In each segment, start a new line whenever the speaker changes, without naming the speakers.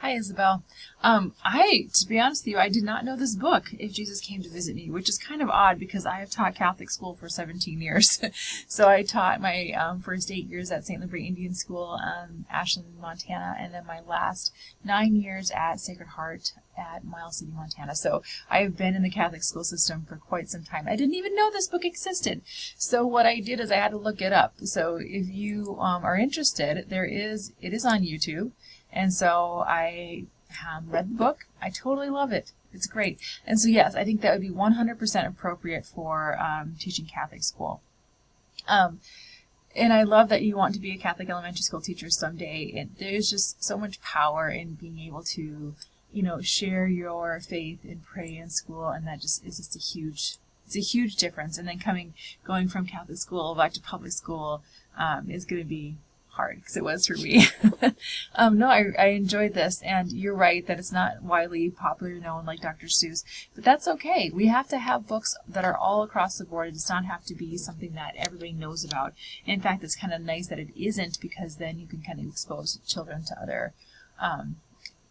Hi, Isabel. To be honest with you, I did not know this book, If Jesus Came to Visit Me, which is kind of odd because I have taught Catholic school for 17 years. So I taught my first 8 years at St. Lucie Indian School, Ashland, Montana, and then my last 9 years at Sacred Heart at Miles City, Montana. So I have been in the Catholic school system for quite some time. I didn't even know this book existed. So what I did is I had to look it up. So if you are interested, it is on YouTube. And so I read the book. I totally love it. It's great. And so yes, I think that would be 100% appropriate for teaching Catholic school. And I love that you want to be a Catholic elementary school teacher someday. And there's just so much power in being able to, share your faith and pray in school, and that just is a huge difference. And then going from Catholic school back to public school is going to be hard, because it was for me. No, I enjoyed this, and you're right that it's not widely popular known like Dr. Seuss, but that's okay. We have to have books that are all across the board. It does not have to be something that everybody knows about. In fact, it's kind of nice that it isn't, because then you can kind of expose children to other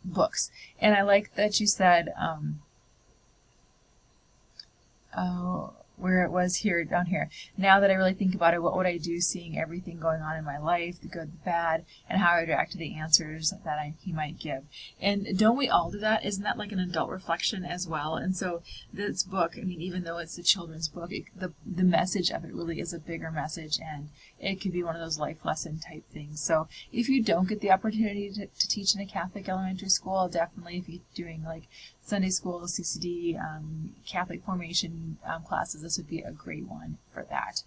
books. And I like that you said where it was here, down here. Now that I really think about it, what would I do seeing everything going on in my life, the good, the bad, and how I would react to the answers that he might give. And don't we all do that? Isn't that like an adult reflection as well? And so this book, even though it's a children's book, the message of it really is a bigger message, and it could be one of those life lesson type things. So if you don't get the opportunity to teach in a Catholic elementary school, definitely if you're doing like Sunday school, CCD, Catholic formation classes, this would be a great one for that.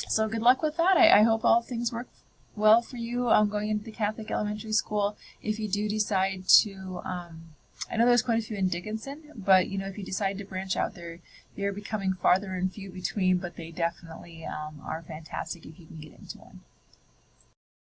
So good luck with that. I hope all things work well for you going into the Catholic elementary school. If you do decide to, I know there's quite a few in Dickinson, but if you decide to branch out, they're becoming farther and few between, but they definitely are fantastic if you can get into one.